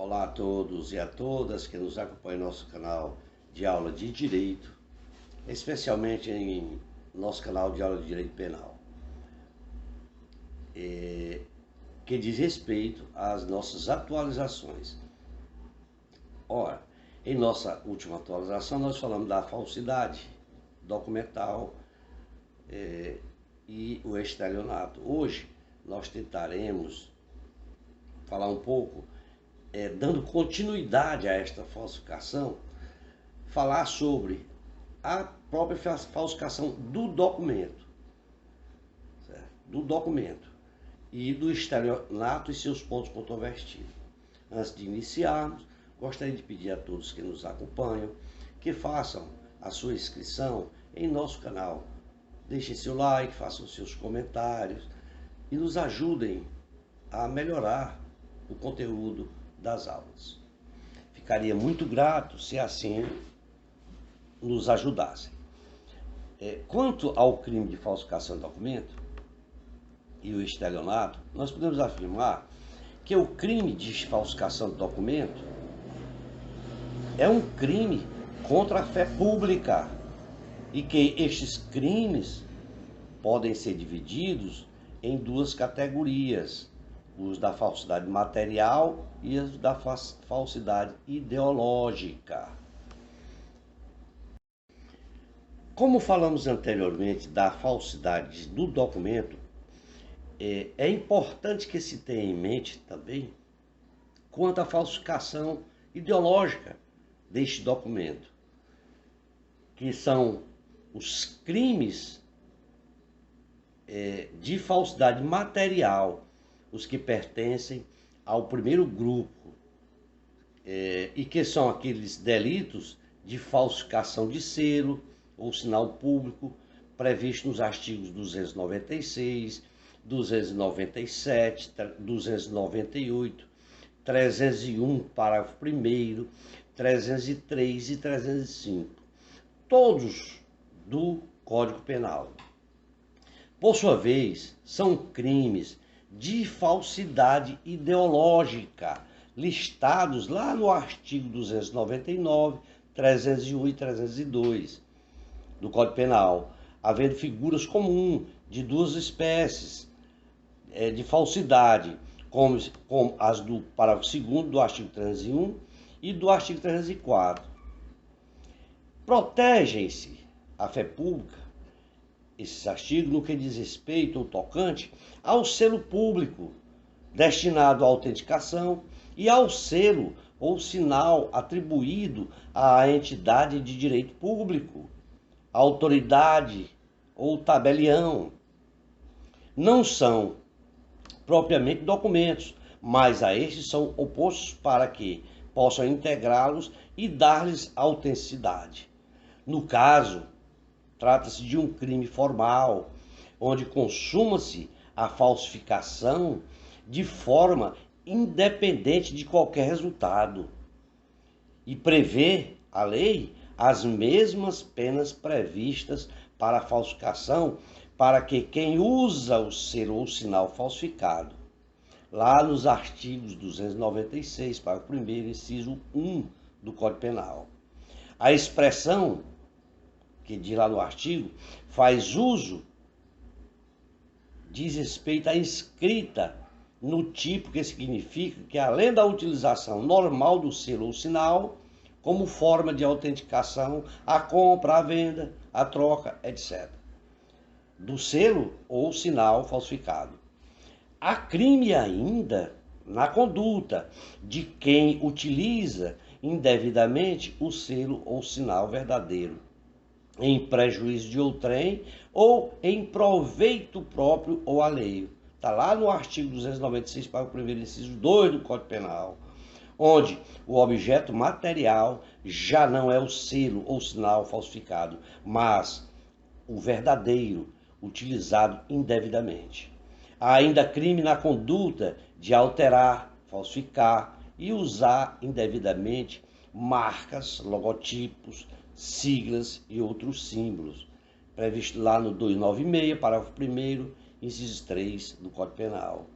Olá a todos e a todas que nos acompanham em nosso canal de aula de Direito, especialmente em nosso canal de aula de Direito Penal, que diz respeito às nossas atualizações. Ora, em nossa última atualização nós falamos da falsidade documental e o estelionato. Hoje nós tentaremos falar um pouco, dando continuidade a esta falsificação, falar sobre a própria falsificação do documento, certo? Do documento e do estelionato e seus pontos controvertidos. Antes de iniciarmos, gostaria de pedir a todos que nos acompanham que façam a sua inscrição em nosso canal. Deixem seu like, façam seus comentários e nos ajudem a melhorar o conteúdo das aulas. Ficaria muito grato se assim nos ajudassem. Quanto ao crime de falsificação de documento e o estelionato, nós podemos afirmar que o crime de falsificação de documento é um crime contra a fé pública e que estes crimes podem ser divididos em duas categorias: os da falsidade material e os da falsidade ideológica. Como falamos anteriormente da falsidade do documento, é importante que se tenha em mente também quanto à falsificação ideológica deste documento, que são os crimes de falsidade material, os que pertencem ao primeiro grupo, e que são aqueles delitos de falsificação de selo ou sinal público previsto nos artigos 296, 297, 298, 301, parágrafo 1º, 303 e 305, todos do Código Penal. Por sua vez, são crimes de falsidade ideológica, listados lá no artigo 299, 301 e 302 do Código Penal, havendo figuras comuns de duas espécies de falsidade, como as do parágrafo 2º do artigo 301 e do artigo 304. Protegem-se a fé pública, esses artigos, no que diz respeito ou tocante ao selo público destinado à autenticação e ao selo ou sinal atribuído à entidade de direito público, à autoridade ou tabelião. Não são propriamente documentos, mas a estes são opostos para que possam integrá-los e dar-lhes autenticidade. No caso, trata-se de um crime formal, onde consuma-se a falsificação de forma independente de qualquer resultado e prevê a lei as mesmas penas previstas para a falsificação para que quem usa o selo ou sinal falsificado, lá nos artigos 296, parágrafo 1º, inciso 1 do Código Penal. A expressão que diz lá no artigo, faz uso, diz respeito à escrita no tipo, que significa que além da utilização normal do selo ou sinal, como forma de autenticação, a compra, a venda, a troca, etc., do selo ou sinal falsificado. Há crime ainda na conduta de quem utiliza indevidamente o selo ou sinal verdadeiro, em prejuízo de outrem ou em proveito próprio ou alheio. Está lá no artigo 296, parágrafo 1º, inciso 2 do Código Penal, onde o objeto material já não é o selo ou sinal falsificado, mas o verdadeiro, utilizado indevidamente. Há ainda crime na conduta de alterar, falsificar e usar indevidamente marcas, logotipos, siglas e outros símbolos, previsto lá no 296, parágrafo 1º, inciso 3 do Código Penal.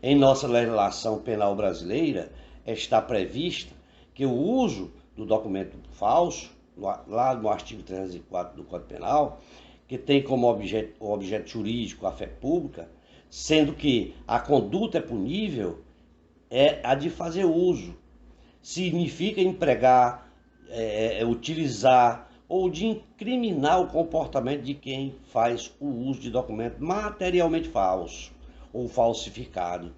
Em nossa legislação penal brasileira, está prevista que o uso do documento falso, lá no artigo 304 do Código Penal, que tem como objeto jurídico a fé pública, sendo que a conduta é punível, é a de fazer uso. Significa empregar, utilizar ou de incriminar o comportamento de quem faz o uso de documento materialmente falso ou falsificado,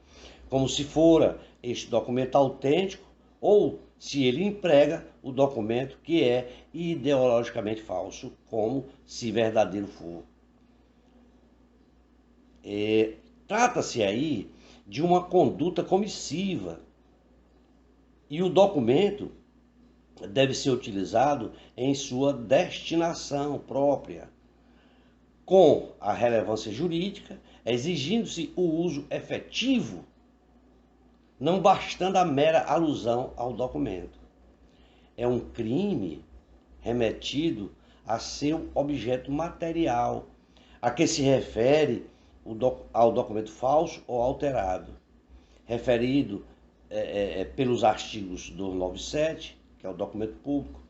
como se fora este documento autêntico ou se ele emprega o documento que é ideologicamente falso, como se verdadeiro for. Trata-se aí de uma conduta comissiva e o documento deve ser utilizado em sua destinação própria, com a relevância jurídica, exigindo-se o uso efetivo, não bastando a mera alusão ao documento. É um crime remetido a seu objeto material, a que se refere ao documento falso ou alterado, referido pelos artigos 297, que é o documento público,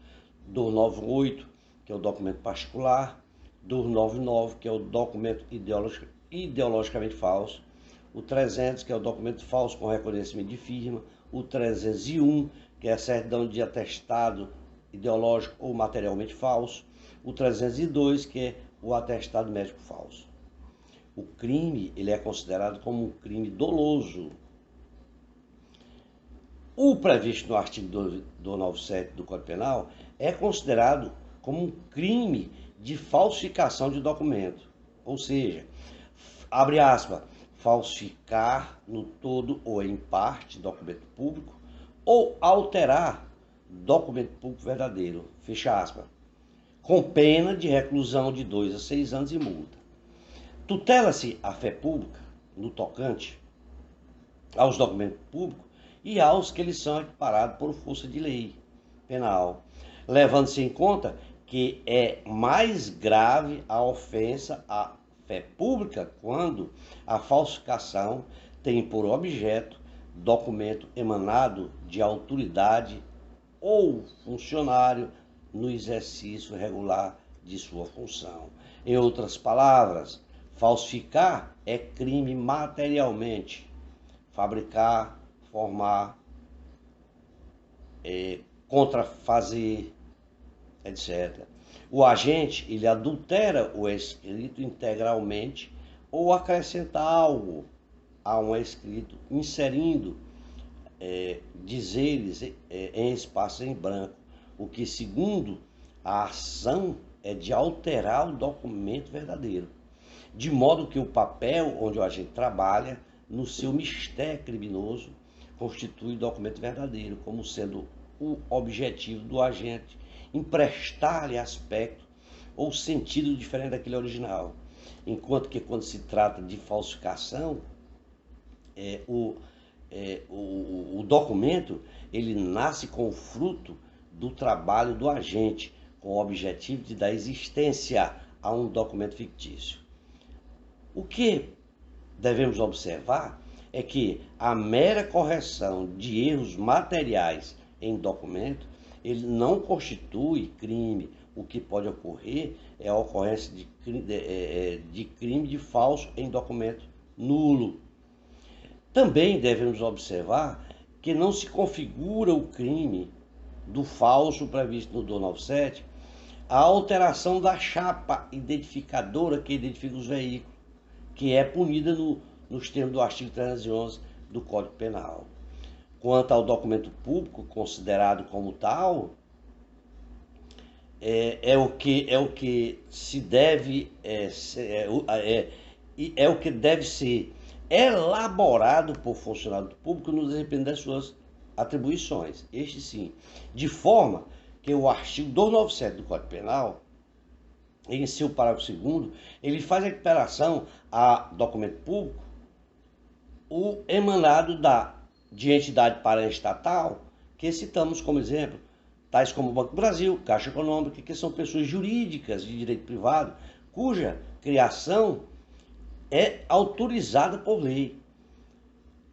298, que é o documento particular, 299, que é o documento ideologicamente falso, o 300, que é o documento falso com reconhecimento de firma, o 301, que é a certidão de atestado ideológico ou materialmente falso, o 302, que é o atestado médico falso. O crime ele é considerado como um crime doloso. O previsto no artigo 297 do Código Penal é considerado como um crime de falsificação de documento, ou seja, abre aspas, falsificar no todo ou em parte documento público ou alterar documento público verdadeiro, fecha aspas, com pena de reclusão de 2 a 6 anos e multa. Tutela-se a fé pública no tocante aos documentos públicos e aos que eles são equiparados por força de lei penal, levando-se em conta que é mais grave a ofensa à fé pública quando a falsificação tem por objeto documento emanado de autoridade ou funcionário no exercício regular de sua função. Em outras palavras, falsificar é crime materialmente. Fabricar, formar, contrafazer, etc. O agente, ele adultera o escrito integralmente ou acrescenta algo a um escrito, inserindo dizeres em espaço em branco, o que, segundo a ação, é de alterar o documento verdadeiro, de modo que o papel onde o agente trabalha, no seu mistério criminoso, constitui documento verdadeiro, como sendo o objetivo do agente emprestar-lhe aspecto ou sentido diferente daquele original. Enquanto que quando se trata de falsificação, o documento ele nasce com o fruto do trabalho do agente, com o objetivo de dar existência a um documento fictício. O que devemos observar é que a mera correção de erros materiais em documento, ele não constitui crime. O que pode ocorrer é a ocorrência de crime de falso em documento nulo. Também devemos observar que não se configura o crime do falso previsto no 297 a alteração da chapa identificadora que identifica os veículos, que é punida nos termos do artigo 311 do Código Penal. Quanto ao documento público considerado como tal, é o que deve ser elaborado por funcionário público no desempenho das suas atribuições. Este sim, de forma que o artigo 297 do Código Penal, em seu parágrafo 2º, ele faz a equiparação a documento público o emanado de entidade paraestatal, que citamos como exemplo, tais como o Banco do Brasil, Caixa Econômica, que são pessoas jurídicas de direito privado, cuja criação é autorizada por lei.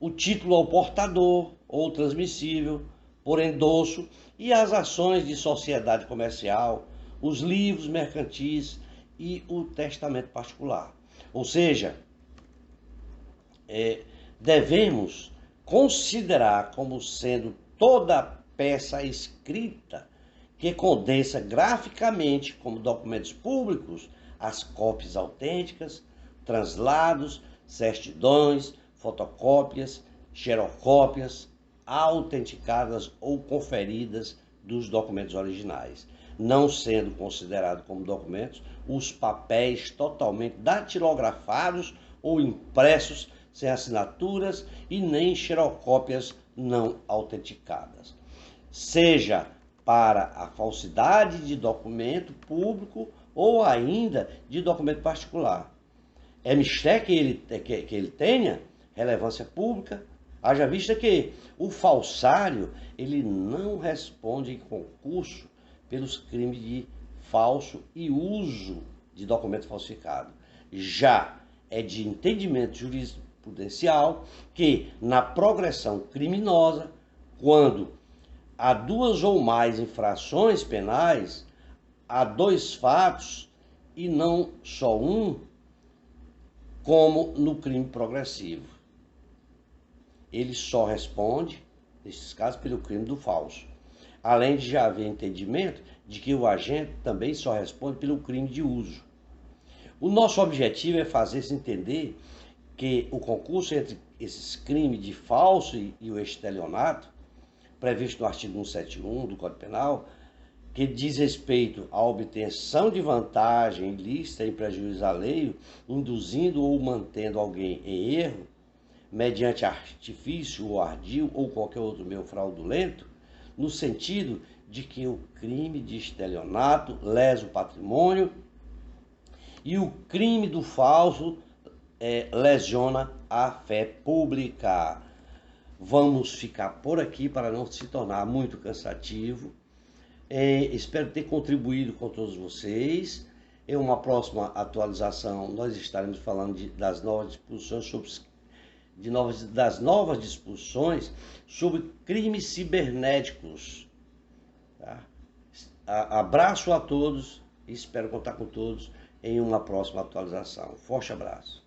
o título ao portador ou transmissível por endosso e as ações de sociedade comercial, os livros mercantis e o testamento particular. Ou seja, devemos considerar como sendo toda peça escrita que condensa graficamente como documentos públicos as cópias autênticas, translados, certidões, fotocópias, xerocópias, autenticadas ou conferidas dos documentos originais, não sendo considerados como documentos os papéis totalmente datilografados ou impressos sem assinaturas e nem xerocópias não autenticadas, seja para a falsidade de documento público ou ainda de documento particular. É mistério que ele tenha relevância pública, haja vista que o falsário ele não responde em concurso pelos crimes de falso e uso de documento falsificado. Já é de entendimento jurisprudencial que na progressão criminosa, quando há duas ou mais infrações penais, há dois fatos e não só um, como no crime progressivo. Ele só responde, nesses casos, pelo crime do falso. Além de já haver entendimento de que o agente também só responde pelo crime de uso. O nosso objetivo é fazer-se entender que o concurso entre esses crimes de falso e o estelionato, previsto no artigo 171 do Código Penal, que diz respeito à obtenção de vantagem ilícita em prejuízo alheio, induzindo ou mantendo alguém em erro, mediante artifício ou ardil ou qualquer outro meio fraudulento, no sentido de que o crime de estelionato lesa o patrimônio e o crime do falso lesiona a fé pública. Vamos ficar por aqui para não se tornar muito cansativo. Espero ter contribuído com todos vocês. Em uma próxima atualização, nós estaremos falando das novas disposições sobre crimes cibernéticos. Tá? Abraço a todos e espero contar com todos em uma próxima atualização. Forte abraço.